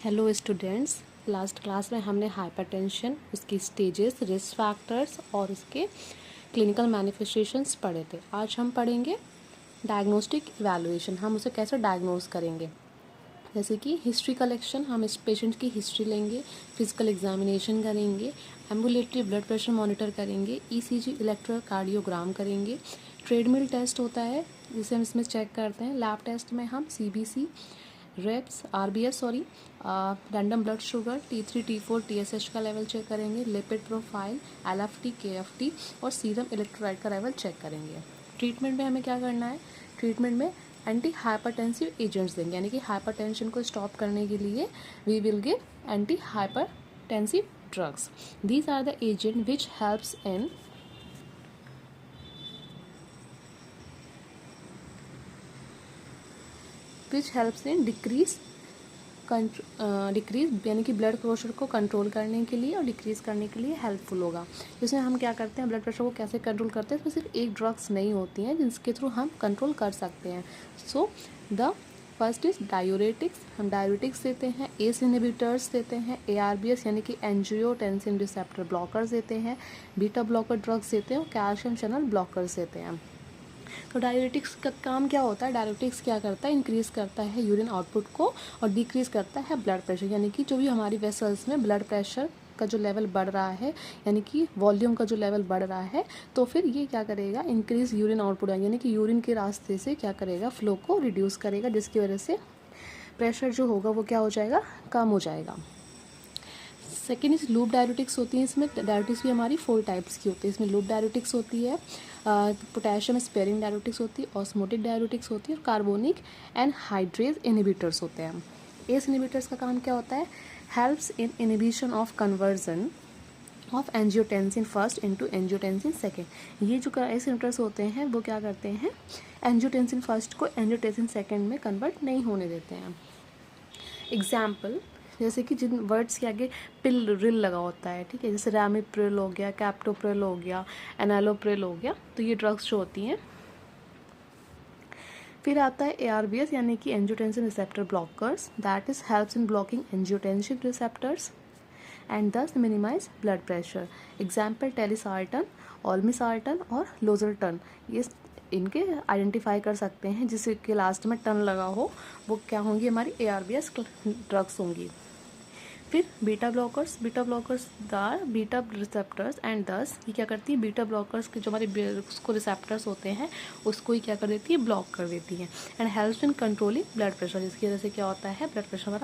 Hello students, last class में हमने hypertension, उसकी स्टेजेस, रिस्क फैक्टर्स और उसके क्लिनिकल मैनिफेस्टेशंस पढ़े थे। आज हम पढ़ेंगे डायग्नोस्टिक इवैल्यूएशन। हम उसे कैसे डायग्नोज करेंगे, जैसे कि हिस्ट्री कलेक्शन, हम इस पेशेंट की हिस्ट्री लेंगे, फिजिकल एग्जामिनेशन करेंगे, एम्बुलेटरी ब्लड प्रेशर मॉनिटर करेंगे, ईसीजी इलेक्ट्रोकार्डियोग्राम करेंगे, ट्रेडमिल टेस्ट होता है जिसे हम इसमें चेक करते हैं। लैब टेस्ट में हम सीबीसी, रेप्स, RBS random blood sugar, T3 T4 TSH का लेवल चेक करेंगे, लिपिड प्रोफाइल, LFT KFT और सीरम इलेक्ट्रोलाइट का लेवल चेक करेंगे। ट्रीटमेंट में हमें क्या करना है, ट्रीटमेंट में एंटी हाइपरटेंसिव एजेंट्स देंगे, यानी कि हाइपरटेंशन को स्टॉप करने के लिए we will give anti hypertensive drugs. These are the agent which helps in decrease यानी कि ब्लड प्रेशर को कंट्रोल करने के लिए और डिक्रीज़ करने के लिए हेल्पफुल होगा। इसमें हम क्या करते हैं, ब्लड प्रेशर को कैसे कंट्रोल करते हैं, इसमें सिर्फ एक ड्रग्स नहीं होती हैं जिसके थ्रू हम कंट्रोल कर सकते हैं। So the first is diuretics. हम डायूरेटिक्स देते हैं, एस इनहिबिटर्स देते हैं, ARBS यानी कि एंजियोटेंसिन रिसेप्टर ब्लॉकर्स देते हैं, बीटा ब्लॉकर ड्रग्स देते हैं और कैल्शियम चैनल ब्लॉकर्स देते हैं। तो डायूरेटिक्स का काम क्या होता है, डायूरेटिक्स क्या करता है, इंक्रीज़ करता है यूरिन आउटपुट को और डिक्रीज़ करता है ब्लड प्रेशर, यानी कि जो भी हमारी वेसल्स में ब्लड प्रेशर का जो लेवल बढ़ रहा है, यानी कि वॉल्यूम का जो लेवल बढ़ रहा है, तो फिर ये क्या करेगा, इंक्रीज यूरिन आउटपुट, यानी कि यूरिन के रास्ते से क्या करेगा, फ्लो को रिड्यूस करेगा, जिसकी वजह से प्रेशर जो होगा वो क्या हो जाएगा, कम हो जाएगा। सेकेंड इज लूप डायूरेटिक्स होती हैं। इसमें डायूरेटिक्स भी हमारी 4 टाइप्स की होती है। इसमें लूप डायूरेटिक्स होती है, पोटेशियम स्पेयरिंग डायूरेटिक्स होती है, ऑस्मोटिक डायूरेटिक्स होती है और कार्बोनिक एंड हाइड्रेज इनहिबिटर्स होते हैं। एस इनहिबिटर्स का काम क्या होता है, helps in inhibition of conversion of angiotensin first into angiotensin second. ये जो एस इनहिबिटर्स होते हैं वो क्या करते हैं, एंजियोटेंसिन फर्स्ट को एंजियोटेंसिन सेकेंड में कन्वर्ट नहीं होने देते हैं। एग्जाम्पल, जैसे कि जिन वर्ड्स के आगे रिल लगा होता है, ठीक है, जैसे रैमिप्रिल हो गया, कैप्टोप्रिल हो गया, एनालोप्रिल हो गया, तो ये ड्रग्स जो होती हैं। फिर आता है ARBS यानी कि angiotensin receptor blockers, that is helps in blocking angiotensin receptors and दस मिनिमाइज ब्लड प्रेशर। एग्जाम्पल टेलिसार्टन, ऑल्मिसार्टन और लोजर्टन, ये इनके आइडेंटिफाई कर सकते हैं, जिसके लास्ट में टन लगा हो, वो क्या होंगी, हमारी ARBS ड्रग्स होंगी। फिर बीटा ब्लॉकर्स दार बीटा रिसेप्टर्स एंड दस, ये क्या करती है, बीटा ब्लॉकर्स के जो हमारे उसको रिसेप्टर्स होते हैं उसको ही क्या कर देती है, ब्लॉक कर देती है। And helps in controlling blood pressure, जिसकी वजह से क्या होता है, ब्लड प्रेशर हमारा